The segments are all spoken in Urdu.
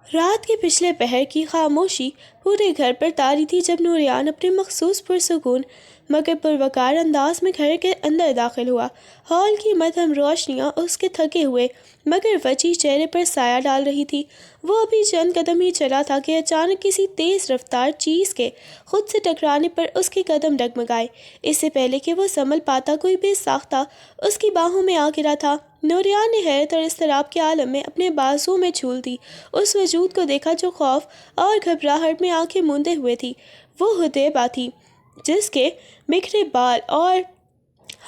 رات کے پچھلے پہر کی خاموشی پورے گھر پر طاری تھی جب نوریان اپنے مخصوص پرسکون مگر پروقار انداز میں گھر کے اندر داخل ہوا۔ ہال کی مدھم روشنیاں اس کے تھکے ہوئے مگر وجیح چہرے پر سایہ ڈال رہی تھی۔ وہ ابھی چند قدم ہی چلا تھا کہ اچانک کسی تیز رفتار چیز کے خود سے ٹکرانے پر اس کے قدم ڈگمگائے۔ اس سے پہلے کہ وہ سنبھل پاتا کوئی بے ساختہ اس کی باہوں میں آ گرا تھا۔ نوریان نے حیرت اور اضطراب کے عالم میں اپنے بازوؤں میں جھول دی اس وجود کو دیکھا جو خوف اور گھبراہٹ میں آنکھیں موندے ہوئے تھی۔ وہ حدیبہ تھی جس کے بکھرے بال اور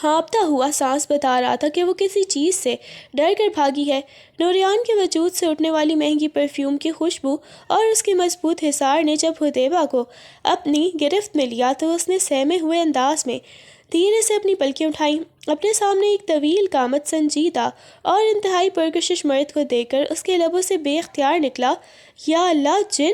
ہانپتا ہوا سانس بتا رہا تھا کہ وہ کسی چیز سے ڈر کر بھاگی ہے۔ نوریان کے وجود سے اٹھنے والی مہنگی پرفیوم کی خوشبو اور اس کے مضبوط حصار نے جب حدیبہ کو اپنی گرفت میں لیا تو اس نے سہمے ہوئے انداز میں دھیرے سے اپنی پلکیں اٹھائیں۔ اپنے سامنے ایک طویل قامت سنجیدہ اور انتہائی پرکشش مرد کو دیکھ کر اس کے لبوں سے بے اختیار نکلا، یا اللہ جن،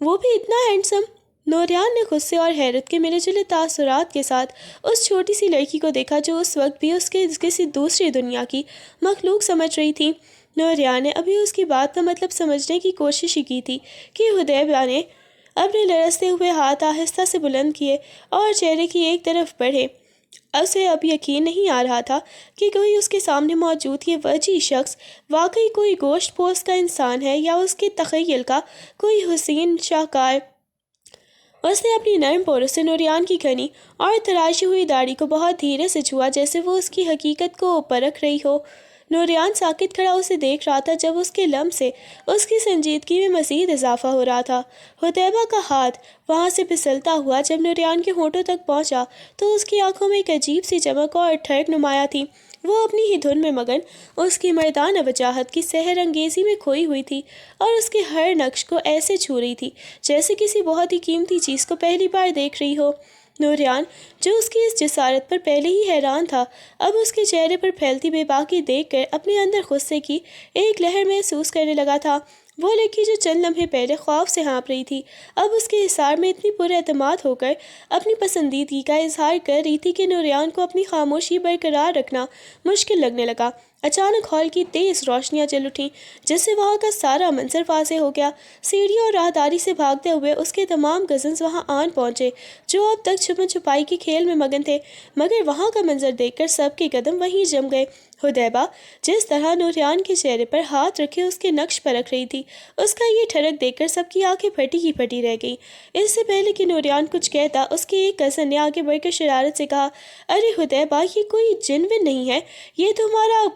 وہ بھی اتنا ہینڈسم۔ نوریان نے غصے اور حیرت کے ملے جلے تاثرات کے ساتھ اس چھوٹی سی لڑکی کو دیکھا جو اس وقت بھی اس کے کسی دوسری دنیا کی مخلوق سمجھ رہی تھی۔ نوریان نے ابھی اس کی بات کا مطلب سمجھنے کی کوشش ہی کی تھی کہ حدیبہ نے اپنے لرزتے ہوئے ہاتھ آہستہ سے بلند کیے اور چہرے کی ایک طرف بڑھے۔ اسے اب یقین نہیں آ رہا تھا کہ کوئی اس کے سامنے موجود یہ وجیح شخص واقعی کوئی گوشت پوست کا انسان ہے یا اس کے تخیل کا کوئی حسین شاہکار۔ اس نے اپنی نرم پوروں سے نوریان کی گھنی اور تراشی ہوئی داڑھی کو بہت دھیرے سے چھوا جیسے وہ اس کی حقیقت کو پرکھ رہی ہو۔ نوریان ساکت کھڑا اسے دیکھ رہا تھا جب اس کے لمس سے اس کی سنجیدگی میں مزید اضافہ ہو رہا تھا۔ حدیبہ کا ہاتھ وہاں سے پھسلتا ہوا جب نوریان کے ہونٹوں تک پہنچا تو اس کی آنکھوں میں ایک عجیب سی چمک اور ٹھڑک نمایاں تھی۔ وہ اپنی ہی دھن میں مگن اس کی مردانہ وجاہت کی سحر انگیزی میں کھوئی ہوئی تھی اور اس کے ہر نقش کو ایسے چھو رہی تھی جیسے کسی بہت ہی قیمتی چیز کو پہلی بار دیکھ رہی ہو۔ نوریان جو اس کی اس جسارت پر پہلے ہی حیران تھا اب اس کے چہرے پر پھیلتی بے باکی دیکھ کر اپنے اندر غصے کی ایک لہر محسوس کرنے لگا تھا۔ وہ لڑکی جو چند لمحے پہلے خوف سے ہانپ رہی تھی اب اس کے حصار میں اتنی پر اعتماد ہو کر اپنی پسندیدگی کا اظہار کر رہی تھی کہ نوریان کو اپنی خاموشی برقرار رکھنا مشکل لگنے لگا۔ اچانک ہال کی تیز روشنیاں جل اٹھیں جس سے وہاں کا سارا منظر واضح ہو گیا۔ سیڑھیوں اور راہداری سے بھاگتے ہوئے اس کے تمام کزنز وہاں آن پہنچے جو اب تک چھپن چھپائی کے کھیل میں مگن تھے، مگر وہاں کا منظر دیکھ کر سب کے قدم وہیں جم گئے۔ حدیبہ جس طرح نوریان کے چہرے پر ہاتھ رکھے اس کے نقش پرکھ رہی تھی اس کا یہ ٹھڑک دیکھ کر سب کی آنکھیں پھٹی کی پھٹی رہ گئیں۔ اس سے پہلے کہ نوریان کچھ کہتا اس کے ایک کزن نے آگے بڑھ کر شرارت سے کہا، ارے حدیبہ یہ کوئی جن ون نہیں ہے، یہ تو ہمارا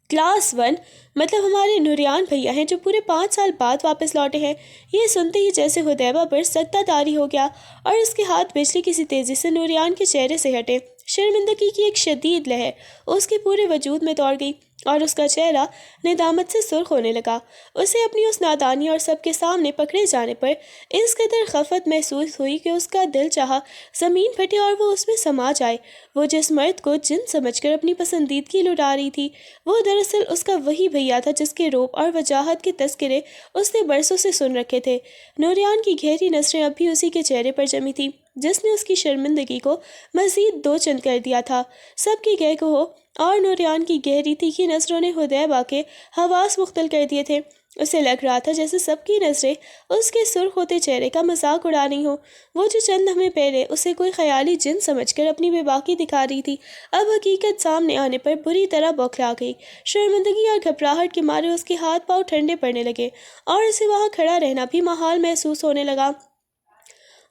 کلاس ون مطلب ہمارے نوریان بھیا ہیں جو پورے 5 سال بعد واپس لوٹے ہیں۔ یہ سنتے ہی جیسے حدیبہ پر سکتہ طاری ہو گیا اور اس کے ہاتھ بجلی کسی تیزی سے نوریان کے چہرے سے ہٹے۔ شرمندگی کی ایک شدید لہر اس کے پورے وجود میں دوڑ گئی اور اس کا چہرہ ندامت سے سرخ ہونے لگا۔ اسے اپنی اس نادانی اور سب کے سامنے پکڑے جانے پر اس قدر خفت محسوس ہوئی کہ اس کا دل چاہا زمین پھٹے اور وہ اس میں سما جائے۔ وہ جس مرد کو جن سمجھ کر اپنی پسندیدگی لٹا رہی تھی وہ دراصل اس کا وہی بھیا تھا جس کے روپ اور وجاہت کے تذکرے اس نے برسوں سے سن رکھے تھے۔ نوریان کی گہری نظریں اب بھی اسی کے چہرے پر جمی تھی جس نے اس کی شرمندگی کو مزید 2 چند کر دیا تھا۔ سب کی گہگہوں اور نوریان کی گہری تیکھی نظروں نے حدیبہ کے حواس مختل کر دیے تھے۔ اسے لگ رہا تھا جیسے سب کی نظریں اس کے سرخ ہوتے چہرے کا مذاق اڑا رہی ہوں۔ وہ جو چند لمحے پہلے اسے کوئی خیالی جن سمجھ کر اپنی بے باکی دکھا رہی تھی اب حقیقت سامنے آنے پر بری طرح بوکھلا گئی۔ شرمندگی اور گھبراہٹ کے مارے اس کے ہاتھ پاؤں ٹھنڈے پڑنے لگے اور اسے وہاں کھڑا رہنا بھی محال محسوس ہونے لگا۔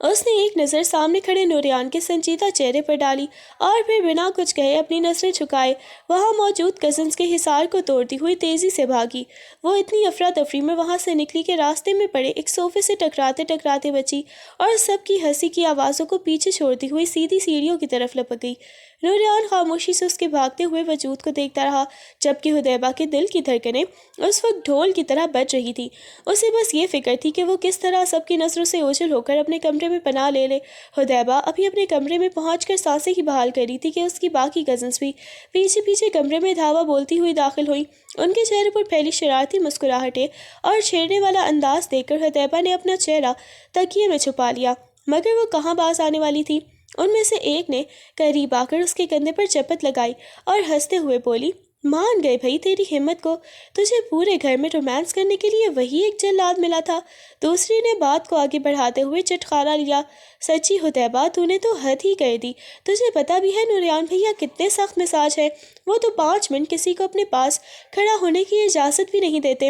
اس نے ایک نظر سامنے کھڑے نوریان کے سنجیدہ چہرے پر ڈالی اور پھر بنا کچھ کہے اپنی نظریں جھکائے وہاں موجود کزنز کے حصار کو توڑتی ہوئی تیزی سے بھاگی۔ وہ اتنی افراتفری میں وہاں سے نکلی کہ راستے میں پڑے ایک صوفے سے ٹکراتے ٹکراتے بچی اور سب کی ہنسی کی آوازوں کو پیچھے چھوڑتی ہوئی سیدھی سیڑھیوں کی طرف لپک گئی۔ نوریان خاموشی سے اس کے بھاگتے ہوئے وجود کو دیکھتا رہا جبکہ حدیبہ کے دل کی دھڑکنیں اس وقت ڈھول کی طرح بج رہی تھی۔ اسے بس یہ فکر تھی کہ وہ کس طرح سب کی نظروں سے اوجھل ہو کر اپنے کمرے میں پناہ لے لے۔ حدیبہ ابھی اپنے کمرے میں پہنچ کر سانسیں ہی بحال کر رہی تھی کہ اس کی باقی کزنز بھی پیچھے پیچھے کمرے میں دھاوا بولتی ہوئی داخل ہوئی۔ ان کے چہرے پر پھیلی شرارتی مسکراہٹیں اور چھیڑنے والا انداز دیکھ کر حدیبہ نے اپنا چہرہ تکیے میں چھپا لیا، مگر وہ کہاں باز آنے والی تھی۔ ان میں سے ایک نے قریب آ کر اس کے کندھے پر چپت لگائی اور ہنستے ہوئے بولی، مان گئے بھائی تیری ہمت کو، تجھے پورے گھر میں رومانس کرنے کے لیے وہی ایک جلاد ملا تھا۔ دوسری نے بات کو آگے بڑھاتے ہوئے چٹخارا لیا، سچی حدیبہ تو نے تو حد ہی کر دی، تجھے پتہ بھی ہے نوریان بھیا کتنے سخت مزاج ہے، وہ تو 5 منٹ کسی کو اپنے پاس کھڑا ہونے کی اجازت بھی نہیں دیتے،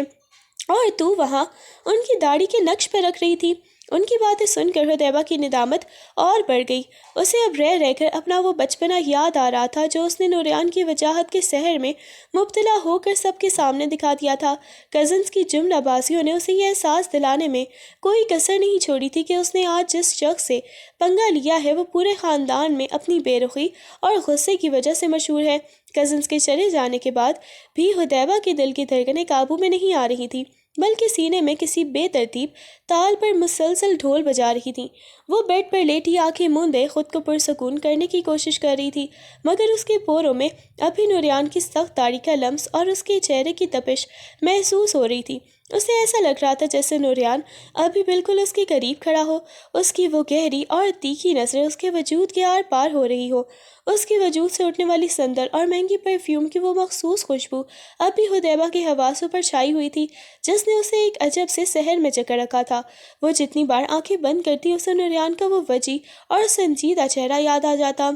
اور تو وہاں ان کی داڑھی کے نقش پہ رکھ رہی تھی۔ ان کی باتیں سن کر حدیبہ کی ندامت اور بڑھ گئی، اسے اب رہ رہ کر اپنا وہ بچپنا یاد آ رہا تھا جو اس نے نوریان کی وجاہت کے سحر میں مبتلا ہو کر سب کے سامنے دکھا دیا تھا۔ کزنز کی جملہ بازیوں نے اسے یہ احساس دلانے میں کوئی کسر نہیں چھوڑی تھی کہ اس نے آج جس شخص سے پنگا لیا ہے وہ پورے خاندان میں اپنی بے رخی اور غصے کی وجہ سے مشہور ہے۔ کزنز کے چلے جانے کے بعد بھی حدیبہ کے دل کی دھڑکنیں قابو میں نہیں آ رہی تھی، بلکہ سینے میں کسی بے ترتیب تال پر مسلسل ڈھول بجا رہی تھیں۔ وہ بیڈ پر لیٹی آنکھیں موندے خود کو پرسکون کرنے کی کوشش کر رہی تھی، مگر اس کے پوروں میں ابھی نوریان کی سخت داڑھی کا لمس اور اس کے چہرے کی تپش محسوس ہو رہی تھی۔ اسے ایسا لگ رہا تھا جیسے نوریان ابھی بالکل اس کے قریب کھڑا ہو، اس کی وہ گہری اور تیکھی نظریں اس کے وجود کے آر پار ہو رہی ہو، اس کے وجود سے اٹھنے والی سندر اور مہنگی پرفیوم کی وہ مخصوص خوشبو اب بھی حدیبہ کے حواسوں پر چھائی ہوئی تھی، جس نے اسے ایک عجب سے سحر میں جکڑ رکھا تھا۔ وہ جتنی بار آنکھیں بند کرتی اسے نوریان کا وہ وجی اور سنجیدہ چہرہ یاد آ جاتا،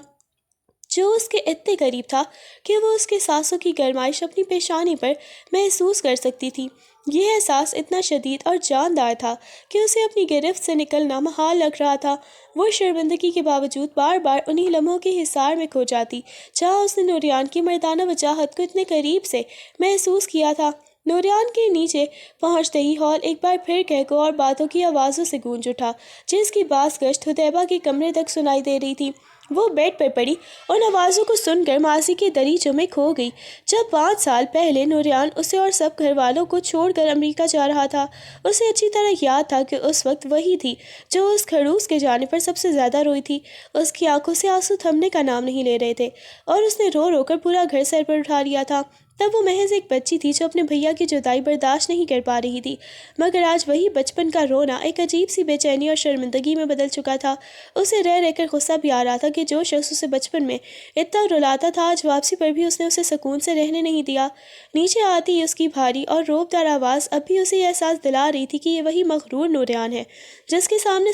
جو اس کے اتنے قریب تھا کہ وہ اس کے سانسوں کی گرمائش اپنی پیشانی پر محسوس کر سکتی تھی۔ یہ احساس اتنا شدید اور جاندار تھا کہ اسے اپنی گرفت سے نکلنا محال لگ رہا تھا۔ وہ شرمندگی کے باوجود بار بار انہی لمحوں کے حصار میں کھو جاتی جہاں اس نے نوریان کی مردانہ وجاہت کو اتنے قریب سے محسوس کیا تھا۔ نوریان کے نیچے پہنچتے ہی ہال ایک بار پھر کہکوں اور باتوں کی آوازوں سے گونج اٹھا، جس کی باز گشت حدیبہ کے کمرے تک سنائی دے رہی تھی۔ وہ بیڈ پر پڑی ان آوازوں کو سن کر ماضی کے دریچوں میں کھو گئی، جب 5 سال پہلے نوریان اسے اور سب گھر والوں کو چھوڑ کر امریکہ جا رہا تھا۔ اسے اچھی طرح یاد تھا کہ اس وقت وہی تھی جو اس کھڑوس کے جانے پر سب سے زیادہ روئی تھی۔ اس کی آنکھوں سے آنسو تھمنے کا نام نہیں لے رہے تھے، اور اس نے رو رو کر پورا گھر سر پر اٹھا لیا تھا۔ تب وہ محض ایک بچی تھی جو اپنے بھیا کی جدائی برداشت نہیں کر پا رہی تھی، مگر آج وہی بچپن کا رونا ایک عجیب سی بے چینی اور شرمندگی میں بدل چکا تھا۔ اسے رہ رہ کر غصہ بھی آ رہا تھا کہ جو شخص اسے بچپن میں اتنا رلاتا تھا، آج واپسی پر بھی اس نے اسے سکون سے رہنے نہیں دیا۔ نیچے آتی اس کی بھاری اور روب دار آواز اب بھی اسے یہ احساس دلا رہی تھی کہ یہ وہی مغرور نوریان ہے جس کے سامنے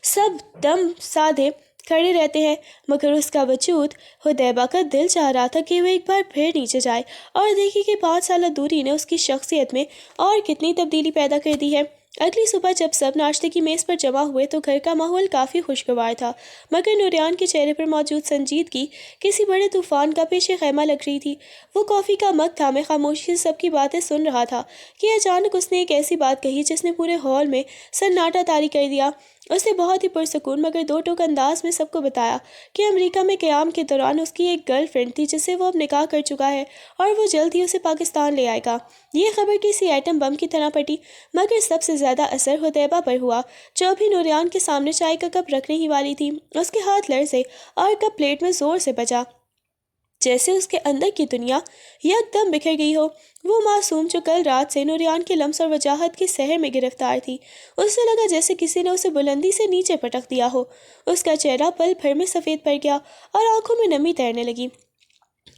سب دم سادھے کھڑے رہتے ہیں، مگر اس کا وجود حدیبہ کا دل چاہ رہا تھا کہ وہ ایک بار پھر نیچے جائے اور دیکھے کہ 5 سالہ دوری نے اس کی شخصیت میں اور کتنی تبدیلی پیدا کر دی ہے۔ اگلی صبح جب سب ناشتے کی میز پر جمع ہوئے تو گھر کا ماحول کافی خوشگوار تھا، مگر نوریان کے چہرے پر موجود سنجیدگی کسی بڑے طوفان کا پیش خیمہ لگ رہی تھی۔ وہ کافی کا مگ تھامے خاموشی سے سب کی باتیں سن رہا تھا کہ اچانک اس نے ایک ایسی بات کہی جس نے پورے ہال میں سناٹا طاری کر دیا۔ اس نے بہت ہی پرسکون مگر دو ٹوک انداز میں سب کو بتایا کہ امریکہ میں قیام کے دوران اس کی ایک گرل فرینڈ تھی جس سے وہ اب نکاح کر چکا ہے، اور وہ جلد ہی اسے پاکستان لے آئے گا۔ یہ خبر کسی ایٹم بم کی طرح پھٹی، مگر سب سے زیادہ اثر حدیبہ پر ہوا، جو ابھی نوریان کے سامنے چائے کا کپ رکھنے ہی والی تھی۔ اس کے ہاتھ لرزے اور کپ پلیٹ میں زور سے بجا، جیسے اس کے اندر کی دنیا یکدم بکھر گئی ہو۔ وہ معصوم جو کل رات سے نوریان کے لمس اور وجاہت کے سحر میں گرفتار تھی، اسے لگا جیسے کسی نے اسے بلندی سے نیچے پٹک دیا ہو۔ اس کا چہرہ پل بھر میں سفید پڑ گیا اور آنکھوں میں نمی تیرنے لگی۔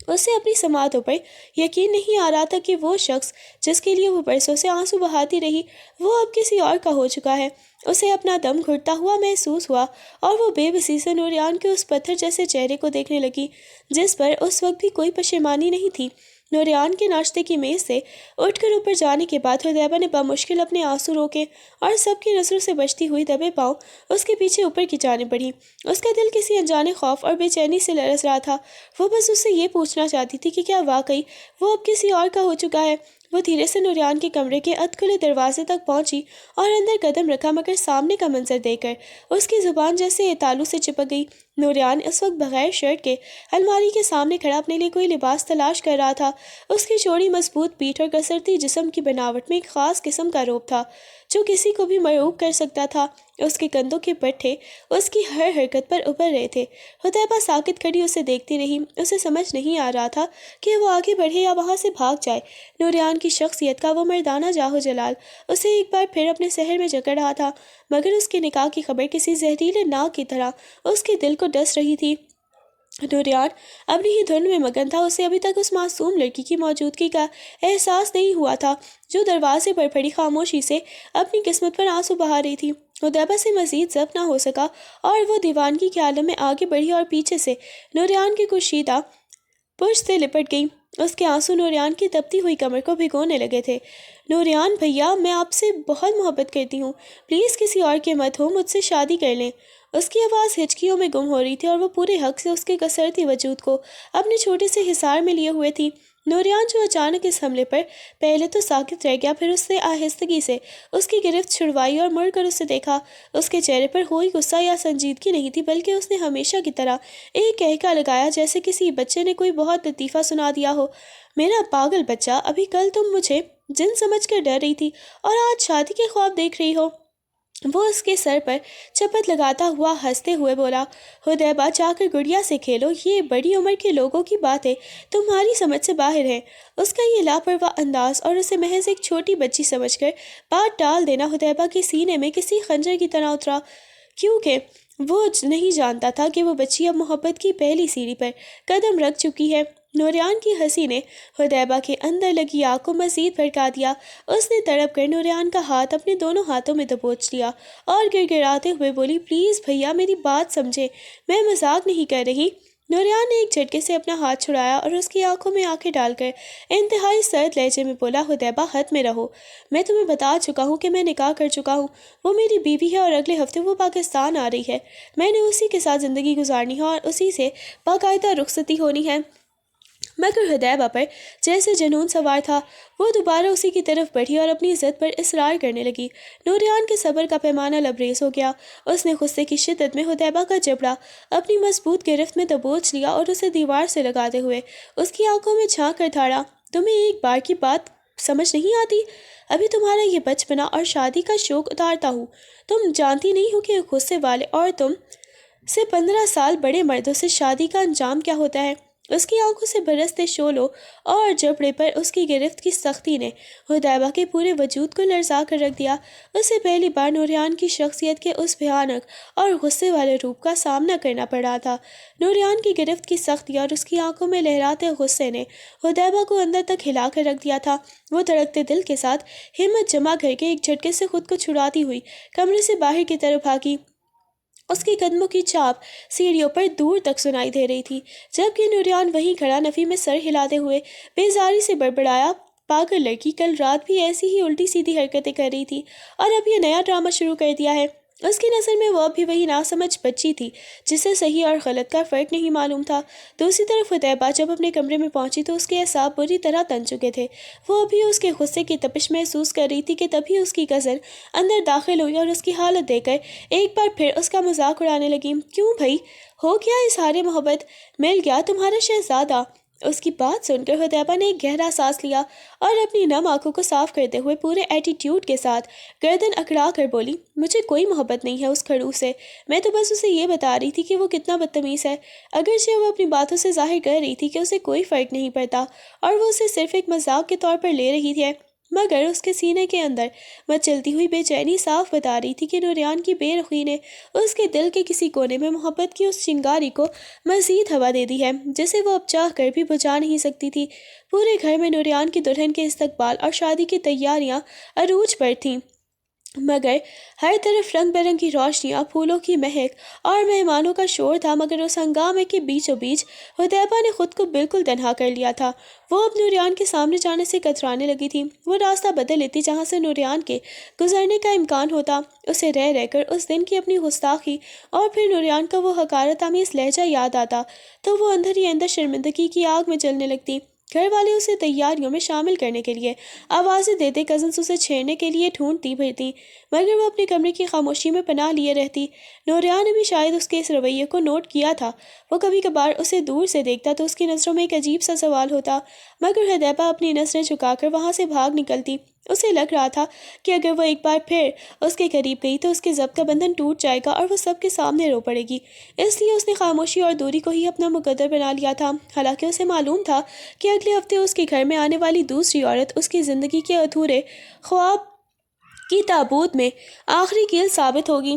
اسے اپنی سماعتوں پر یقین نہیں آ رہا تھا کہ وہ شخص جس کے لیے وہ برسوں سے آنسو بہاتی رہی، وہ اب کسی اور کا ہو چکا ہے۔ اسے اپنا دم گھٹتا ہوا محسوس ہوا، اور وہ بے بسی سے نوریان کے اس پتھر جیسے چہرے کو دیکھنے لگی جس پر اس وقت بھی کوئی پشیمانی نہیں تھی۔ نوریان کے ناشتے کی میز سے اٹھ کر اوپر جانے کے بعد حدیبہ نے بمشکل اپنے آنسو روکے اور سب کی نظروں سے بچتی ہوئی دبے پاؤں اس کے پیچھے اوپر کی جانب بڑھی۔ اس کا دل کسی انجانے خوف اور بے چینی سے لرز رہا تھا۔ وہ بس اس سے یہ پوچھنا چاہتی تھی کہ کیا واقعی وہ اب کسی اور کا ہو چکا ہے۔ وہ دھیرے سے نوریان کے کمرے کے ادھ کھلے دروازے تک پہنچی اور اندر قدم رکھا، مگر سامنے کا منظر دیکھ کر اس کی زبان جیسے تالو سے چپک گئی۔ نوریان اس وقت بغیر شرٹ کے الماری کے سامنے کھڑا اپنے لیے کوئی لباس تلاش کر رہا تھا۔ اس کی چوڑی مضبوط پیٹھ اور کسرتی جسم کی بناوٹ میں ایک خاص قسم کا روب تھا جو کسی کو بھی مرعوب کر سکتا تھا۔ اس کے کندھوں کے پٹھے اس کی ہر حرکت پر ابھر رہے تھے۔ حدیبہ ساکت کھڑی اسے دیکھتی رہی۔ اسے سمجھ نہیں آ رہا تھا کہ وہ آگے بڑھے یا وہاں سے بھاگ جائے۔ نوریان کی شخصیت کا وہ مردانہ جاہ و جلال اسے ایک بار پھر اپنے سحر میں جکڑ رہا تھا، مگر اس کے نکاح کی خبر کسی زہریلے ناگ کی طرح اس کے دل کو ڈس رہی تھی۔ نوریان اپنی ہی دھن میں مگن تھا، اسے ابھی تک اس معصوم لڑکی کی موجودگی کا احساس نہیں ہوا تھا جو دروازے پر پڑی خاموشی سے اپنی قسمت پر آنسو بہا رہی تھی۔ حدیبہ سے مزید ضبط نہ ہو سکا اور وہ دیوانگی کے عالم میں آگے بڑھی اور پیچھے سے نوریان کی کشیدہ پشت سے لپٹ گئی۔ اس کے آنسو نوریان کی تپتی ہوئی کمر کو بھگونے لگے تھے۔ نوریان بھیا، میں آپ سے بہت محبت کرتی ہوں، پلیز کسی اور کے مت ہو، مجھ سے شادی کر لیں۔ اس کی آواز ہچکیوں میں گم ہو رہی تھی اور وہ پورے حق سے اس کے کسرتی وجود کو اپنے چھوٹے سے حصار میں لیے ہوئے تھی۔ نوریان جو اچانک اس حملے پر پہلے تو ساکت رہ گیا، پھر اس سے آہستگی سے اس کی گرفت چھڑوائی اور مڑ کر اسے دیکھا۔ اس کے چہرے پر کوئی غصہ یا سنجیدگی نہیں تھی، بلکہ اس نے ہمیشہ کی طرح ایک کہکا لگایا جیسے کسی بچے نے کوئی بہت لطیفہ سنا دیا ہو۔ میرا پاگل بچہ، ابھی کل تم مجھے جن سمجھ کر ڈر رہی تھی اور آج شادی کے خواب دیکھ رہی ہو۔ وہ اس کے سر پر چپت لگاتا ہوا ہنستے ہوئے بولا، حدیبہ جا کر گڑیا سے کھیلو، یہ بڑی عمر کے لوگوں کی باتیں تمہاری سمجھ سے باہر ہیں۔ اس کا یہ لاپرواہ انداز اور اسے محض ایک چھوٹی بچی سمجھ کر بات ٹال دینا حدیبہ کے سینے میں کسی خنجر کی طرح اترا، کیونکہ وہ نہیں جانتا تھا کہ وہ بچی اب محبت کی پہلی سیڑھی پر قدم رکھ چکی ہے۔ نوریان کی ہنسی نے حدیبہ کے اندر لگی آگ کو مزید بھڑکا دیا۔ اس نے تڑپ کر نوریان کا ہاتھ اپنے دونوں ہاتھوں میں دبوچ لیا اور گڑ گڑاتے ہوئے بولی، پلیز بھیا میری بات سمجھے، میں مذاق نہیں کر رہی۔ نوریان نے ایک جھٹکے سے اپنا ہاتھ چھڑایا اور اس کی آنکھوں میں آنکھیں ڈال کر انتہائی سرد لہجے میں بولا، حدیبہ حد میں رہو، میں تمہیں بتا چکا ہوں کہ میں نکاح کر چکا ہوں، وہ میری بیوی ہے اور اگلے ہفتے وہ پاکستان آ رہی ہے۔ میں نے اسی کے ساتھ زندگی گزارنی ہے اور اسی سے باقاعدہ رخصتی ہونی ہے۔ مگر حدیبہ پر جیسے جنون سوار تھا، وہ دوبارہ اسی کی طرف بڑھی اور اپنی ضد پر اصرار کرنے لگی۔ نوریان کے صبر کا پیمانہ لبریز ہو گیا۔ اس نے غصے کی شدت میں حدیبہ کا جبڑا اپنی مضبوط گرفت میں دبوچ لیا اور اسے دیوار سے لگاتے ہوئے اس کی آنکھوں میں جھانک کر دھاڑا، تمہیں ایک بار کی بات سمجھ نہیں آتی؟ ابھی تمہارا یہ بچپنا اور شادی کا شوق اتارتا ہوں، تم جانتی نہیں ہو کہ غصے والے اور تم سے 15 سال بڑے مردوں سے شادی کا انجام کیا ہوتا ہے۔ اس کی آنکھوں سے برستے شعلوں اور جبڑے پر اس کی گرفت کی سختی نے حدیبہ کے پورے وجود کو لرزا کر رکھ دیا۔ اسے پہلی بار نوریان کی شخصیت کے اس بھیانک اور غصے والے روپ کا سامنا کرنا پڑ رہا تھا۔ نوریان کی گرفت کی سختی اور اس کی آنکھوں میں لہراتے غصے نے حدیبہ کو اندر تک ہلا کر رکھ دیا تھا۔ وہ دھڑکتے دل کے ساتھ ہمت جمع کر کے ایک جھٹکے سے خود کو چھڑاتی ہوئی کمرے سے باہر کی طرف بھاگی۔ اس کے قدموں کی چاپ سیڑھیوں پر دور تک سنائی دے رہی تھی، جبکہ نوریان وہیں کھڑا نفی میں سر ہلاتے ہوئے بیزاری سے بڑبڑایا، پاگل لڑکی، کل رات بھی ایسی ہی الٹی سیدھی حرکتیں کر رہی تھی اور اب یہ نیا ڈرامہ شروع کر دیا ہے۔ اس کی نظر میں وہ اب بھی وہی ناسمجھ بچی تھی جسے صحیح اور غلط کا فرق نہیں معلوم تھا۔ دوسری طرف حدیبہ جب اپنے کمرے میں پہنچی تو اس کے اعصاب بری طرح تن چکے تھے۔ وہ ابھی اس کے غصے کی تپش محسوس کر رہی تھی کہ تبھی اس کی کزن اندر داخل ہوئی اور اس کی حالت دیکھ کر ایک بار پھر اس کا مذاق اڑانے لگی۔ کیوں بھائی، ہو گیا اظہار محبت، مل گیا تمہارا شہزادہ؟ اس کی بات سن کر حدیبہ نے ایک گہرا سانس لیا اور اپنی نم آنکھوں کو صاف کرتے ہوئے پورے ایٹیٹیوڈ کے ساتھ گردن اکڑا کر بولی، مجھے کوئی محبت نہیں ہے اس کھڑو سے، میں تو بس اسے یہ بتا رہی تھی کہ وہ کتنا بدتمیز ہے۔ اگرچہ وہ اپنی باتوں سے ظاہر کر رہی تھی کہ اسے کوئی فرق نہیں پڑتا اور وہ اسے صرف ایک مذاق کے طور پر لے رہی ہے، مگر اس کے سینے کے اندر مچلتی ہوئی بے چینی صاف بتا رہی تھی کہ نوریان کی بے رخی نے اس کے دل کے کسی کونے میں محبت کی اس چنگاری کو مزید ہوا دے دی ہے جسے وہ اب چاہ کر بھی بجھا نہیں سکتی تھی۔ پورے گھر میں نوریان کی دلہن کے استقبال اور شادی کی تیاریاں عروج پر تھیں، مگر ہر طرف رنگ برنگی روشنیاں، پھولوں کی مہک اور مہمانوں کا شور تھا۔ مگر اس ہنگامے کے بیچوں بیچ حدیبہ نے خود کو بالکل تنہا کر لیا تھا۔ وہ اب نوریان کے سامنے جانے سے کترانے لگی تھی۔ وہ راستہ بدل لیتی جہاں سے نوریان کے گزرنے کا امکان ہوتا۔ اسے رہ رہ کر اس دن کی اپنی گستاخی اور پھر نوریان کا وہ حقارت آمیز لہجہ یاد آتا تو وہ اندر ہی اندر شرمندگی کی آگ میں جلنے لگتی۔ گھر والے اسے تیاریوں میں شامل کرنے کے لیے آوازیں دیتے کزنس اسے چھیڑنے کے لیے ڈھونڈتی پھرتی، مگر وہ اپنے کمرے کی خاموشی میں پناہ لیے رہتی۔ نوریان نے بھی شاید اس کے اس رویے کو نوٹ کیا تھا۔ وہ کبھی کبھار اسے دور سے دیکھتا تو اس کی نظروں میں ایک عجیب سا سوال ہوتا، مگر حدیبہ اپنی نظریں جھکا کر وہاں سے بھاگ نکلتی۔ اسے لگ رہا تھا کہ اگر وہ ایک بار پھر اس کے قریب گئی تو اس کے ضبط کا بندھن ٹوٹ جائے گا اور وہ سب کے سامنے رو پڑے گی۔ اس لیے اس نے خاموشی اور دوری کو ہی اپنا مقدر بنا لیا تھا، حالانکہ اسے معلوم تھا کہ اگلے ہفتے اس کے گھر میں آنے والی دوسری عورت اس کی زندگی کے ادھورے خواب کی تابوت میں آخری کیل ثابت ہوگی۔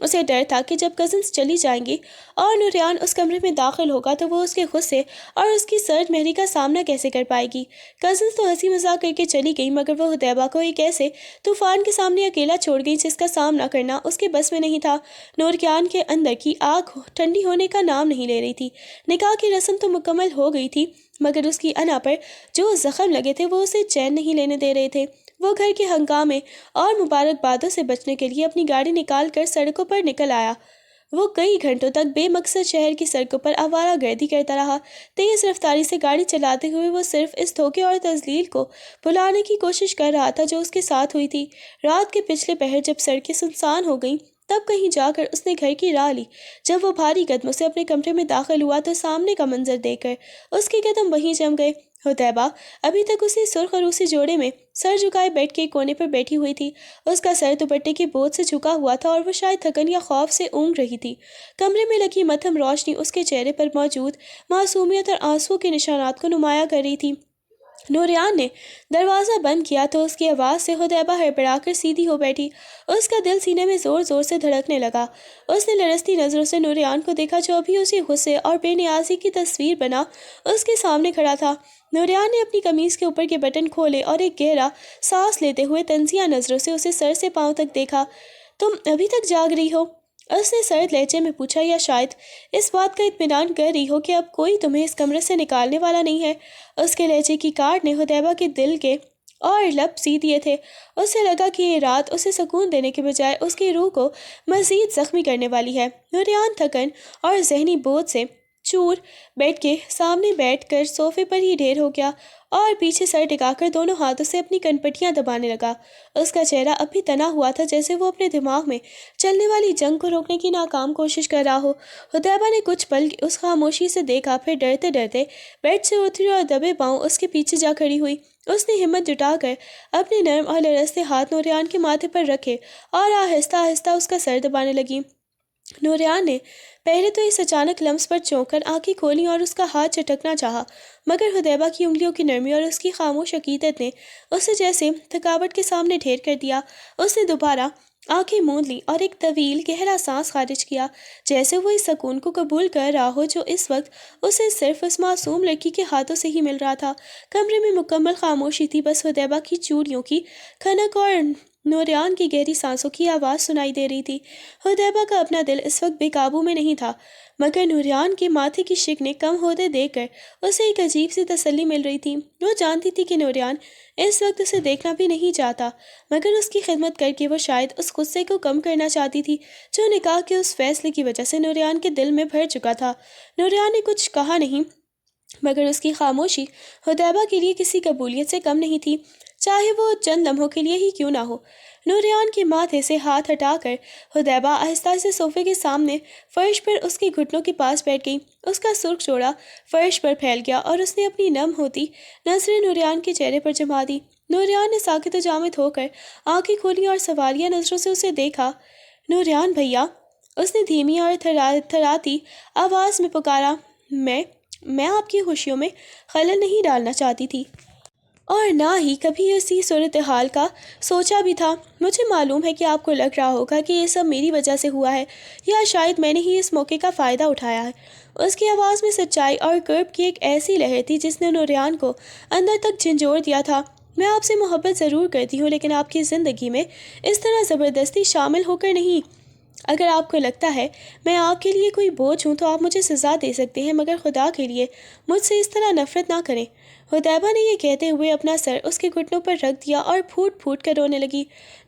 اسے ڈر تھا کہ جب کزنس چلی جائیں گی اور نوریان اس کمرے میں داخل ہوگا تو وہ اس کے غصے اور اس کی سرد مہری کا سامنا کیسے کر پائے گی۔ کزنس تو ہنسی مذاق کر کے چلی گئی، مگر وہ حدیبہ کو ایک ایسے طوفان کے سامنے اکیلا چھوڑ گئی جس کا سامنا کرنا اس کے بس میں نہیں تھا۔ نوریان کے اندر کی آگ ٹھنڈی ہونے کا نام نہیں لے رہی تھی۔ نکاح کی رسم تو مکمل ہو گئی تھی، مگر اس کی انا پر جو زخم لگے تھے وہ اسے چین نہیں لینے دے رہے تھے۔ وہ گھر کے ہنگامے اور مبارکبادوں سے بچنے کے لیے اپنی گاڑی نکال کر سڑکوں پر نکل آیا۔ وہ کئی گھنٹوں تک بے مقصد شہر کی سڑکوں پر آوارہ گردی کرتا رہا۔ تیز رفتاری سے گاڑی چلاتے ہوئے وہ صرف اس دھوکے اور تذلیل کو بھلانے کی کوشش کر رہا تھا جو اس کے ساتھ ہوئی تھی۔ رات کے پچھلے پہر جب سڑکیں سنسان ہو گئیں تب کہیں جا کر اس نے گھر کی راہ لی۔ جب وہ بھاری قدموں سے اپنے کمرے میں داخل ہوا تو سامنے کا منظر دیکھ کر اس کے قدم وہیں جم گئے۔ حدیبہ ابھی تک اسی سرخ عروسی جوڑے میں سر جھکائے بیڈ کے کونے پر بیٹھی ہوئی تھی۔ اس کا سر دوپٹے کے بوجھ سے جھکا ہوا تھا اور وہ شاید تھکن یا خوف سے اونگ رہی تھی۔ کمرے میں لگی مدھم روشنی اس کے چہرے پر موجود معصومیت اور آنسوؤں کے نشانات کو نمایاں کر رہی تھی۔ نوریان نے دروازہ بند کیا تو اس کی آواز سے حدیبہ ہڑبڑا کر سیدھی ہو بیٹھی۔ اس کا دل سینے میں زور زور سے دھڑکنے لگا۔ اس نے لرزتی نظروں سے نوریان کو دیکھا جو ابھی اسی غصے اور بے نیازی کی تصویر بنا اس کے سامنے کھڑا تھا۔ نوریان نے اپنی قمیض کے اوپر کے بٹن کھولے اور ایک گہرا سانس لیتے ہوئے طنزیہ نظروں سے اسے سر سے پاؤں تک دیکھا۔ تم ابھی تک جاگ رہی ہو؟ اس نے سرد لہجے میں پوچھا، یا شاید اس بات کا اطمینان کر رہی ہو کہ اب کوئی تمہیں اس کمرے سے نکالنے والا نہیں ہے؟ اس کے لہجے کی کاٹ نے حدیبہ کے دل کے اور لب سی دیے تھے۔ اسے لگا کہ یہ رات اسے سکون دینے کے بجائے اس کی روح کو مزید زخمی کرنے والی ہے۔ نوریان تھکن اور ذہنی بوجھ سے چور بیڈ کے سامنے بیٹھ کر صوفے پر ہی ڈھیر ہو گیا اور پیچھے سر ٹکا کر دونوں ہاتھوں سے اپنی کنپٹیاں دبانے لگا۔ اس کا چہرہ اب بھی تنا ہوا تھا جیسے وہ اپنے دماغ میں چلنے والی جنگ کو روکنے کی ناکام کوشش کر رہا ہو۔ حدیبہ نے کچھ پل اس خاموشی سے دیکھا، پھر ڈرتے ڈرتے بیڈ سے اتری اور دبے پاؤں اس کے پیچھے جا کھڑی ہوئی۔ اس نے ہمت جٹا کر اپنے نرم اور لرزتے ہاتھ نوریان کے ماتھے پر رکھے اور آہستہ آہستہ اس کا سر دبانے لگی۔ نوریان نے پہلے تو اس اچانک لمس پر چونک کر آنکھیں کھولیں اور اس کا ہاتھ چٹکنا چاہا، مگر حدیبہ کی انگلیوں کی نرمی اور اس کی خاموش عقیدت نے اسے جیسے تھکاوٹ کے سامنے ڈھیر کر دیا۔ اس نے دوبارہ آنکھیں موند لی اور ایک طویل گہرا سانس خارج کیا، جیسے وہ اس سکون کو قبول کر رہا ہو جو اس وقت اسے صرف اس معصوم لڑکی کے ہاتھوں سے ہی مل رہا تھا۔ کمرے میں مکمل خاموشی تھی، بس حدیبہ کی چوڑیوں کی کھنک اور نوریان کی گہری سانسوں کی آواز سنائی دے رہی تھی۔ حدیبہ کا اپنا دل اس وقت بے قابو میں نہیں تھا، مگر نوریان کے ماتھے کی شکنیں کم ہوتے دیکھ کر اسے ایک عجیب سی تسلی مل رہی تھی۔ وہ جانتی تھی کہ نوریان اس وقت اسے دیکھنا بھی نہیں چاہتا، مگر اس کی خدمت کر کے وہ شاید اس غصے کو کم کرنا چاہتی تھی جو نکاح کے اس فیصلے کی وجہ سے نوریان کے دل میں بھر چکا تھا۔ نوریان نے کچھ کہا نہیں، مگر اس کی خاموشی حدیبہ کے لیے کسی قبولیت سے کم نہیں تھی، چاہے وہ چند لمحوں کے لیے ہی کیوں نہ ہو۔ نوریان کے ماتھے سے ہاتھ ہٹا کر حدیبہ آہستہ سے صوفے کے سامنے فرش پر اس کے گھٹنوں کے پاس بیٹھ گئی۔ اس کا سرخ جوڑا فرش پر پھیل گیا اور اس نے اپنی نم ہوتی نظریں نوریان کے چہرے پر جما دی۔ نوریان نے ساکت و جامد ہو کر آنکھیں کھولی اور سوالیہ نظروں سے اسے دیکھا۔ نوریان بھیا، اس نے دھیمی اور تھراتی آواز میں پکارا، میں آپ کی خوشیوں میں خلل نہیں ڈالنا چاہتی تھی اور نہ ہی کبھی اسی صورتحال کا سوچا بھی تھا۔ مجھے معلوم ہے کہ آپ کو لگ رہا ہوگا کہ یہ سب میری وجہ سے ہوا ہے، یا شاید میں نے ہی اس موقع کا فائدہ اٹھایا ہے۔ اس کی آواز میں سچائی اور کرب کی ایک ایسی لہر تھی جس نے نوریان کو اندر تک جھنجھوڑ دیا تھا۔ میں آپ سے محبت ضرور کرتی ہوں، لیکن آپ کی زندگی میں اس طرح زبردستی شامل ہو کر نہیں۔ اگر آپ کو لگتا ہے میں آپ کے لیے کوئی بوجھ ہوں تو آپ مجھے سزا دے سکتے ہیں، مگر خدا کے لیے مجھ سے اس طرح نفرت نہ کریں۔ حدیبہ نے یہ کہتے ہوئے اپنا سر اس کے گھٹنوں پر رکھ دیا اور پھوٹ پھوٹ کر رونے لگی۔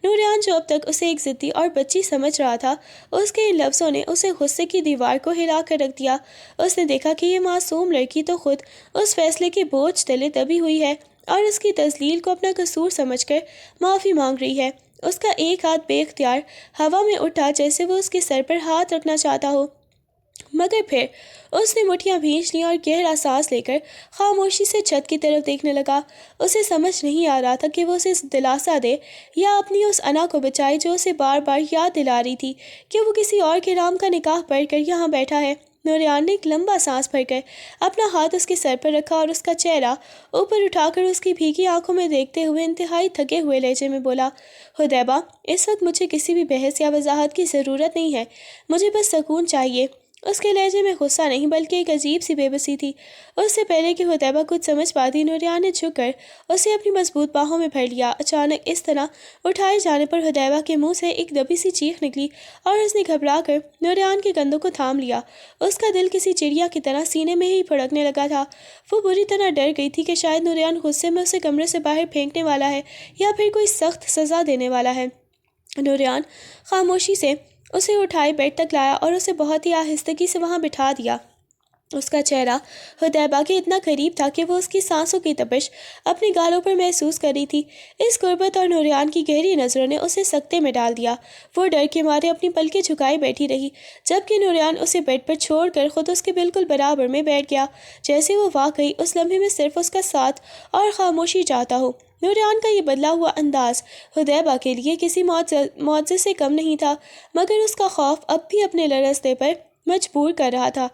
نوریان جو اب تک اسے ایک ضدی اور بچی سمجھ رہا تھا، اس کے ان لفظوں نے اسے غصے کی دیوار کو ہلا کر رکھ دیا۔ اس نے دیکھا کہ یہ معصوم لڑکی تو خود اس فیصلے کے بوجھ تلے دبی ہوئی ہے اور اس کی تذلیل کو اپنا قصور سمجھ کر معافی مانگ رہی ہے۔ اس کا ایک ہاتھ بے اختیار ہوا میں اٹھا جیسے وہ اس کے سر پر ہاتھ رکھنا چاہتا ہو، مگر پھر اس نے مٹھیاں بھینچ لیں اور گہرا سانس لے کر خاموشی سے چھت کی طرف دیکھنے لگا۔ اسے سمجھ نہیں آ رہا تھا کہ وہ اسے دلاسا دے یا اپنی اس انا کو بچائے جو اسے بار بار یاد دلا رہی تھی کہ وہ کسی اور کے نام کا نکاح پڑھ کر یہاں بیٹھا ہے۔ نوریان نے ایک لمبا سانس بھر کر اپنا ہاتھ اس کے سر پر رکھا اور اس کا چہرہ اوپر اٹھا کر اس کی بھیگی آنکھوں میں دیکھتے ہوئے انتہائی تھکے ہوئے لہجے میں بولا، حدیبہ، اس وقت مجھے کسی بھی بحث یا وضاحت کی ضرورت نہیں ہے، مجھے بس سکون چاہیے۔ اس کے لہجے میں غصہ نہیں بلکہ ایک عجیب سی بے بسی تھی۔ اس سے پہلے کہ حدیبہ کچھ سمجھ پاتی، نوریان نے جھک کر اسے اپنی مضبوط باہوں میں بھر لیا۔ اچانک اس طرح اٹھائے جانے پر حدیبہ کے منہ سے ایک دبی سی چیخ نکلی اور اس نے گھبرا کر نوریان کے کندھوں کو تھام لیا۔ اس کا دل کسی چڑیا کی طرح سینے میں ہی پھڑکنے لگا تھا۔ وہ بری طرح ڈر گئی تھی کہ شاید نوریان غصے میں اسے کمرے سے باہر پھینکنے والا ہے یا پھر کوئی سخت سزا دینے والا ہے۔ نوریان خاموشی سے اسے اٹھائے بیڈ تک لایا اور اسے بہت ہی آہستگی سے وہاں بٹھا دیا۔ اس کا چہرہ حدیبہ کے اتنا قریب تھا کہ وہ اس کی سانسوں کی تپش اپنے گالوں پر محسوس کر رہی تھی۔ اس قربت اور نوریان کی گہری نظروں نے اسے سکتے میں ڈال دیا۔ وہ ڈر کے مارے اپنی پلکیں جھکائے بیٹھی رہی، جبکہ نوریان اسے بیڈ پر چھوڑ کر خود اس کے بالکل برابر میں بیٹھ گیا، جیسے وہ واقعی اس لمحے میں صرف اس کا ساتھ اور خاموشی چاہتا ہو۔ نوریان کا یہ بدلا ہوا انداز حدیبہ کے لیے کسی معجزے سے کم نہیں تھا، مگر اس کا خوف اب بھی اپنے لرزتے پر مجبور کر رہا تھا۔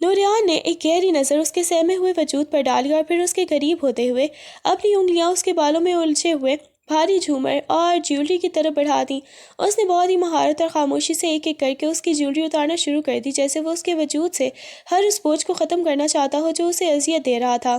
نوریان نے ایک گہری نظر اس کے سہمے ہوئے وجود پر ڈالی اور پھر اس کے قریب ہوتے ہوئے اپنی انگلیاں اس کے بالوں میں الجھے ہوئے بھاری جھومر اور جیولری کی طرف بڑھا دیں۔ اس نے بہت ہی مہارت اور خاموشی سے ایک ایک کر کے اس کی جیولری اتارنا شروع کر دی، جیسے وہ اس کے وجود سے ہر اس بوجھ کو ختم کرنا چاہتا ہو جو اسے اذیت دے رہا تھا۔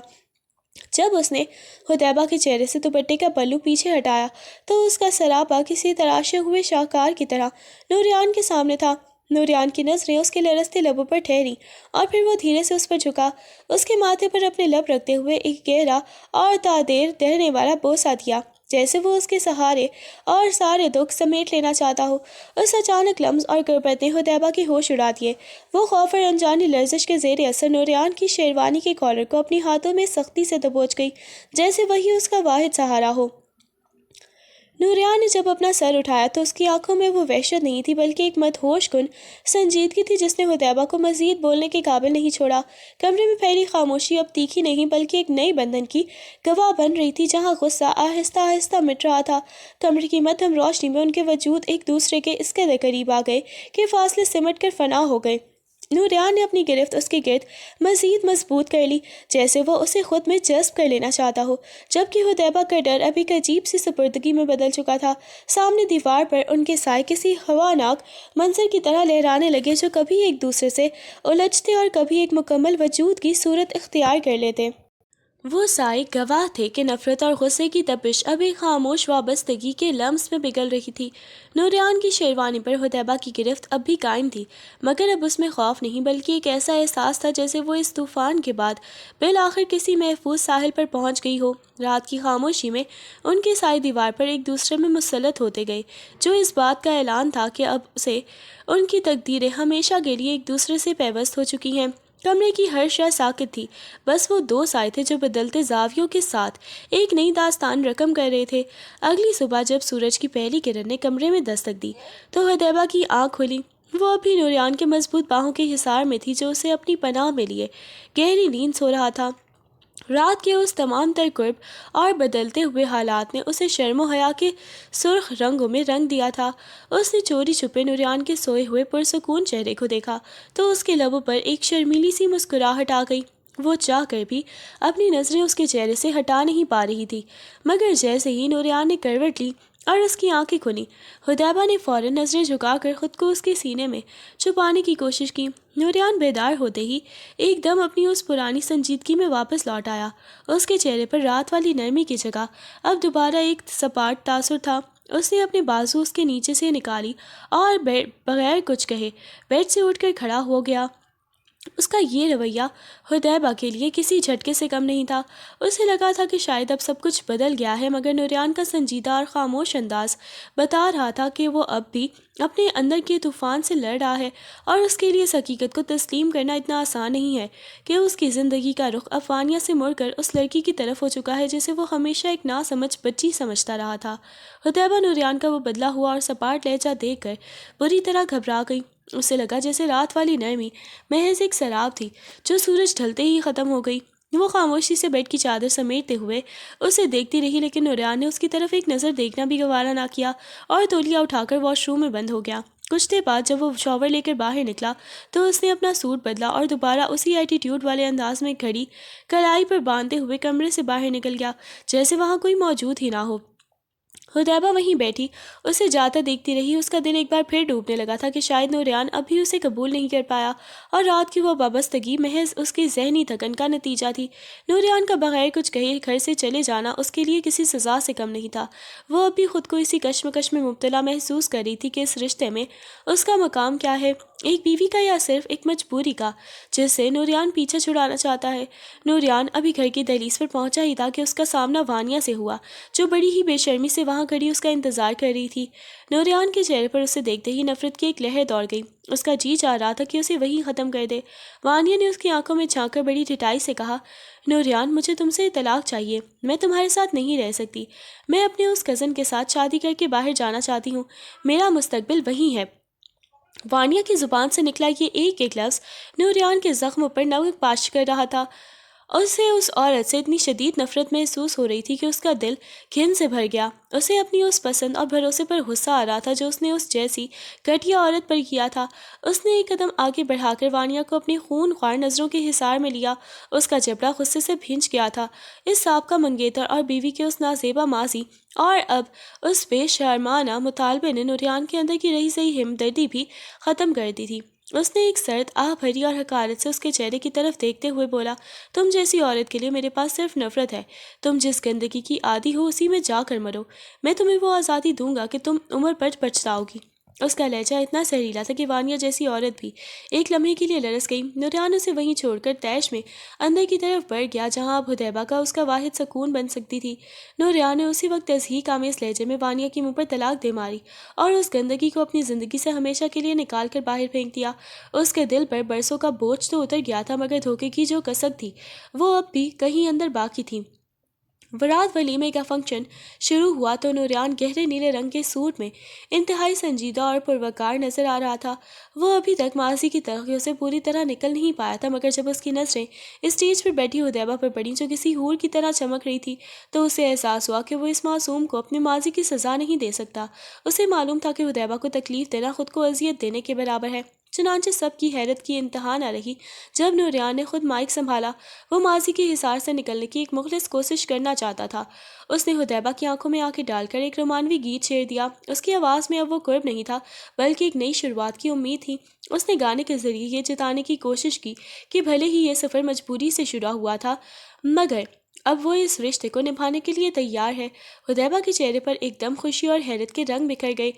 جب اس نے حدیبہ کے چہرے سے دوپٹے کا پلو پیچھے ہٹایا تو اس کا سراپا کسی تراشے ہوئے شاہکار کی طرح نوریان کے سامنے تھا۔ نوریان کی نظریں اس کے لرزتے لبوں پر ٹھہری اور پھر وہ دھیرے سے اس پر جھکا، اس کے ماتھے پر اپنے لب رکھتے ہوئے ایک گہرا اور تادیر دہنے والا بوسہ دیا، جیسے وہ اس کے سہارے اور سارے دکھ سمیٹ لینا چاہتا ہو۔ اس اچانک لمس اور غربت نے حدیبہ کی ہوش اڑا دیے۔ وہ خوف اور انجانی لرزش کے زیر اثر نوریان کی شیروانی کے کالر کو اپنی ہاتھوں میں سختی سے دبوچ گئی، جیسے وہی اس کا واحد سہارا ہو۔ نوریان نے جب اپنا سر اٹھایا تو اس کی آنکھوں میں وہ وحشت نہیں تھی بلکہ ایک مدہوش کن سنجیدگی تھی جس نے حدیبہ کو مزید بولنے کے قابل نہیں چھوڑا۔ کمرے میں پھیلی خاموشی اب تیکھی نہیں بلکہ ایک نئی بندھن کی گواہ بن رہی تھی، جہاں غصہ آہستہ آہستہ مٹ رہا تھا۔ کمرے کی مدھم روشنی میں ان کے وجود ایک دوسرے کے اس قدر قریب آ گئے کہ فاصلے سمٹ کر فنا ہو گئے۔ نوریان نے اپنی گرفت اس کے گرد مزید مضبوط کر لی، جیسے وہ اسے خود میں جذب کر لینا چاہتا ہو، جبکہ حدیبہ کا ڈر اب ایک عجیب سی سپردگی میں بدل چکا تھا۔ سامنے دیوار پر ان کے سائے کسی ہواناک منظر کی طرح لہرانے لگے، جو کبھی ایک دوسرے سے الجھتے اور کبھی ایک مکمل وجود کی صورت اختیار کر لیتے۔ وہ سائے گواہ تھے کہ نفرت اور غصے کی تپش اب ایک خاموش وابستگی کے لمس میں پگھل رہی تھی۔ نوریان کی شیروانی پر حدیبہ کی گرفت اب بھی قائم تھی، مگر اب اس میں خوف نہیں بلکہ ایک ایسا احساس تھا جیسے وہ اس طوفان کے بعد بالآخر کسی محفوظ ساحل پر پہنچ گئی ہو۔ رات کی خاموشی میں ان کے سائے دیوار پر ایک دوسرے میں مسلط ہوتے گئے، جو اس بات کا اعلان تھا کہ اب سے ان کی تقدیریں ہمیشہ کے لیے ایک دوسرے سے پیوست ہو چکی ہیں۔ کمرے کی ہر شے ساکت تھی، بس وہ دو سائے تھے جو بدلتے زاویوں کے ساتھ ایک نئی داستان رقم کر رہے تھے۔ اگلی صبح جب سورج کی پہلی کرن نے کمرے میں دستک دی تو حدیبہ کی آنکھ کھلی۔ وہ ابھی نوریان کے مضبوط باہوں کے حصار میں تھی جو اسے اپنی پناہ میں لیے گہری نیند سو رہا تھا۔ رات کے اس تمام تر قرب اور بدلتے ہوئے حالات نے اسے شرم و حیا کے سرخ رنگوں میں رنگ دیا تھا۔ اس نے چوری چھپے نوریان کے سوئے ہوئے پرسکون چہرے کو دیکھا تو اس کے لبوں پر ایک شرمیلی سی مسکراہٹ آ گئی۔ وہ چاہ کر بھی اپنی نظریں اس کے چہرے سے ہٹا نہیں پا رہی تھی، مگر جیسے ہی نوریان نے کروٹ لی اور اس کی آنکھیں کھلی، حدیبہ نے فوراً نظریں جھکا کر خود کو اس کے سینے میں چھپانے کی کوشش کی۔ نوریان بیدار ہوتے ہی ایک دم اپنی اس پرانی سنجیدگی میں واپس لوٹ آیا۔ اس کے چہرے پر رات والی نرمی کی جگہ اب دوبارہ ایک سپاٹ تاثر تھا۔ اس نے اپنے بازو اس کے نیچے سے نکالی اور بغیر کچھ کہے بیڈ سے اٹھ کر کھڑا ہو گیا۔ اس کا یہ رویہ حدیبہ کے لیے کسی جھٹکے سے کم نہیں تھا۔ اسے لگا تھا کہ شاید اب سب کچھ بدل گیا ہے، مگر نوریان کا سنجیدہ اور خاموش انداز بتا رہا تھا کہ وہ اب بھی اپنے اندر کے طوفان سے لڑ رہا ہے، اور اس کے لیے اس حقیقت کو تسلیم کرنا اتنا آسان نہیں ہے کہ اس کی زندگی کا رخ افغانیہ سے مڑ کر اس لڑکی کی طرف ہو چکا ہے جسے وہ ہمیشہ ایک ناسمجھ بچی سمجھتا رہا تھا۔ حدیبہ نوریان کا وہ بدلا ہوا اور سپاٹ لہجہ دیکھ کر بری طرح گھبرا گئی۔ اسے لگا جیسے رات والی نرمی محض ایک سراب تھی جو سورج ڈھلتے ہی ختم ہو گئی۔ وہ خاموشی سے بیڈ کی چادر سمیٹتے ہوئے اسے دیکھتی رہی، لیکن نوریان نے اس کی طرف ایک نظر دیکھنا بھی گوارا نہ کیا اور تولیہ اٹھا کر واش روم میں بند ہو گیا۔ کچھ دیر بعد جب وہ شاور لے کر باہر نکلا تو اس نے اپنا سوٹ بدلا اور دوبارہ اسی ایٹیٹیوڈ والے انداز میں گھڑی کلائی پر باندھتے ہوئے کمرے سے باہر نکل گیا، جیسے وہاں کوئی موجود ہی نہ ہو۔ حدیبہ وہیں بیٹھی اسے جاتا دیکھتی رہی۔ اس کا دل ایک بار پھر ڈوبنے لگا تھا کہ شاید نوریان اب بھی اسے قبول نہیں کر پایا اور رات کی وہ وابستگی محض اس کی ذہنی تھکن کا نتیجہ تھی۔ نوریان کا بغیر کچھ کہے گھر سے چلے جانا اس کے لیے کسی سزا سے کم نہیں تھا۔ وہ اب بھی خود کو اسی کشمکش میں مبتلا محسوس کر رہی تھی کہ اس رشتے میں اس کا مقام کیا ہے، ایک بیوی کا یا صرف ایک مجبوری کا جس سے نوریان پیچھے چھڑانا چاہتا ہے۔ نوریان ابھی گھر کی دہلیز پر پہنچا ہی تھا کہ اس کا سامنا وانیہ سے ہوا، جو بڑی ہی بے شرمی سے وہاں کھڑی اس کا انتظار کر رہی تھی۔ نوریان کے چہرے پر اسے دیکھتے ہی نفرت کی ایک لہر دوڑ گئی۔ اس کا جی چاہ رہا تھا کہ اسے وہیں ختم کر دے۔ وانیہ نے اس کی آنکھوں میں جھانک کر بڑی ٹھٹائی سے کہا، نوریان، مجھے تم سے طلاق چاہیے، میں تمہارے ساتھ نہیں رہ سکتی۔ میں اپنے اس کزن کے ساتھ شادی کر کے باہر جانا چاہتی ہوں، میرا مستقبل وہیں ہے۔ وانیہ کی زبان سے نکلا یہ ایک ایک لفظ نوریان کے زخموں پر نمک پاش کر رہا تھا۔ اسے اس عورت سے اتنی شدید نفرت محسوس ہو رہی تھی کہ اس کا دل گھن سے بھر گیا۔ اسے اپنی اس پسند اور بھروسے پر غصہ آ رہا تھا جو اس نے اس جیسی گھٹیا عورت پر کیا تھا۔ اس نے ایک قدم آگے بڑھا کر وانیہ کو اپنی خون خوار نظروں کے حصار میں لیا۔ اس کا جبڑا غصے سے بھنج گیا تھا۔ اس سابقہ منگیتر اور بیوی کے اس نازیبا ماضی اور اب اس بے شرمانہ مطالبے نے نوریان کے اندر کی رہی سہی ہمدردی بھی ختم کر دی تھی۔ اس نے ایک سرد آہ بھری اور حقارت سے اس کے چہرے کی طرف دیکھتے ہوئے بولا، تم جیسی عورت کے لیے میرے پاس صرف نفرت ہے۔ تم جس گندگی کی عادی ہو اسی میں جا کر مرو۔ میں تمہیں وہ آزادی دوں گا کہ تم عمر پر پچھتاؤ گی۔ اس کا لہجہ اتنا زہریلا تھا کہ وانیہ جیسی عورت بھی ایک لمحے کے لیے لرز گئی۔ نوریان اسے وہیں چھوڑ کر تیش میں اندر کی طرف بڑھ گیا جہاں اب حدیبہ کا اس کا واحد سکون بن سکتی تھی۔ نوریان نے اسی وقت تضحیک آمیز لہجے میں وانیہ کی منہ پر طلاق دے ماری اور اس گندگی کو اپنی زندگی سے ہمیشہ کے لیے نکال کر باہر پھینک دیا۔ اس کے دل پر برسوں کا بوجھ تو اتر گیا تھا مگر دھوکے کی جو کسک تھی وہ اب بھی کہیں اندر باقی تھی۔ برات ولیمے کا فنکشن شروع ہوا تو نوریان گہرے نیلے رنگ کے سوٹ میں انتہائی سنجیدہ اور پروقار نظر آ رہا تھا۔ وہ ابھی تک ماضی کی تلخیوں سے پوری طرح نکل نہیں پایا تھا مگر جب اس کی نظریں اسٹیج پر بیٹھی حدیبہ پر پڑیں جو کسی حور کی طرح چمک رہی تھی تو اسے احساس ہوا کہ وہ اس معصوم کو اپنے ماضی کی سزا نہیں دے سکتا۔ اسے معلوم تھا کہ حدیبہ کو تکلیف دینا خود کو اذیت دینے کے برابر ہے۔ چنانچہ سب کی حیرت کی انتہا نہ رہی جب نوریان نے خود مائک سنبھالا۔ وہ ماضی کے حصار سے نکلنے کی ایک مخلص کوشش کرنا چاہتا تھا۔ اس نے حدیبہ کی آنکھوں میں آنکھیں ڈال کر ایک رومانوی گیت چھیڑ دیا۔ اس کی آواز میں اب وہ قرب نہیں تھا بلکہ ایک نئی شروعات کی امید تھی۔ اس نے گانے کے ذریعے یہ جتانے کی کوشش کی کہ بھلے ہی یہ سفر مجبوری سے شروع ہوا تھا مگر اب وہ اس رشتے کو نبھانے کے لیے تیار ہے۔ حدیبہ کے چہرے پر ایک دم خوشی اور حیرت کے رنگ بکھر گئے۔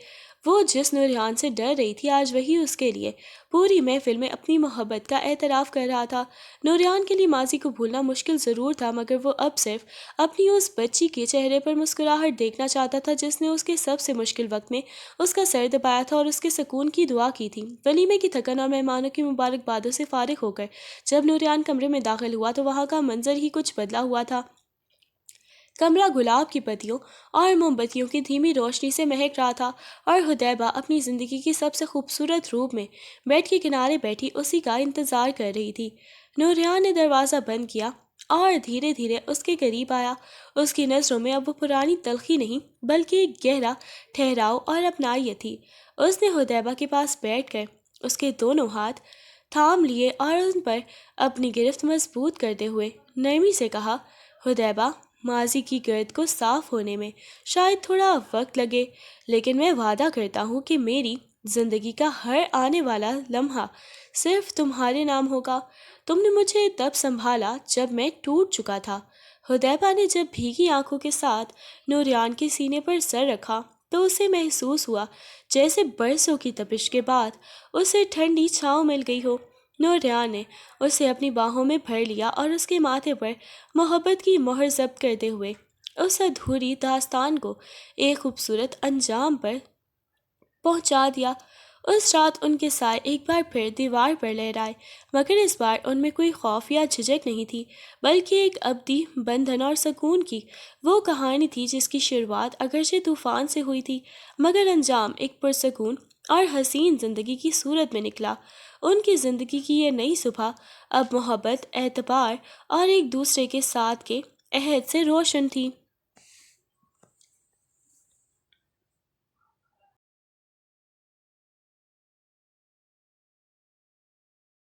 وہ جس نوریان سے ڈر رہی تھی آج وہی اس کے لیے پوری محفل میں اپنی محبت کا اعتراف کر رہا تھا۔ نوریان کے لیے ماضی کو بھولنا مشکل ضرور تھا مگر وہ اب صرف اپنی اس بچی کے چہرے پر مسکراہٹ دیکھنا چاہتا تھا جس نے اس کے سب سے مشکل وقت میں اس کا سر دبایا تھا اور اس کے سکون کی دعا کی تھی۔ ولیمے کی تھکن اور مہمانوں کی مبارکبادوں سے فارغ ہو کر جب نوریان کمرے میں داخل ہوا تو وہاں کا منظر ہی کچھ بدلا ہوا تھا۔ کمرہ گلاب کی پتیوں اور موم بتیوں کی دھیمی روشنی سے مہک رہا تھا اور حدیبہ اپنی زندگی کی سب سے خوبصورت روپ میں بیڈ کے کنارے بیٹھی اسی کا انتظار کر رہی تھی۔ نوریان نے دروازہ بند کیا اور دھیرے دھیرے اس کے قریب آیا۔ اس کی نظروں میں اب وہ پرانی تلخی نہیں بلکہ ایک گہرا ٹھہراؤ اور اپنائیت تھی۔ اس نے حدیبہ کے پاس بیٹھ کر اس کے دونوں ہاتھ تھام لیے اور ان پر اپنی گرفت مضبوط کرتے ہوئے نرمی سے کہا، حدیبہ، ماضی کی گرد کو صاف ہونے میں شاید تھوڑا وقت لگے لیکن میں وعدہ کرتا ہوں کہ میری زندگی کا ہر آنے والا لمحہ صرف تمہارے نام ہوگا۔ تم نے مجھے تب سنبھالا جب میں ٹوٹ چکا تھا۔ حدیبہ نے جب بھیگی آنکھوں کے ساتھ نوریان کے سینے پر سر رکھا تو اسے محسوس ہوا جیسے برسوں کی تپش کے بعد اسے ٹھنڈی چھاؤں مل گئی ہو۔ نوریان نے اسے اپنی باہوں میں بھر لیا اور اس کے ماتھے پر محبت کی مہر ضبط کرتے ہوئے اس ادھوری داستان کو ایک خوبصورت انجام پر پہنچا دیا۔ اس رات ان کے سائے ایک بار پھر دیوار پر لہرائے مگر اس بار ان میں کوئی خوف یا جھجک نہیں تھی بلکہ ایک ابدی بندھن اور سکون کی وہ کہانی تھی جس کی شروعات اگرچہ طوفان سے ہوئی تھی مگر انجام ایک پرسکون اور حسین زندگی کی صورت میں نکلا۔ ان کی زندگی کی یہ نئی صبح اب محبت، اعتبار اور ایک دوسرے کے ساتھ کے عہد سے روشن تھی۔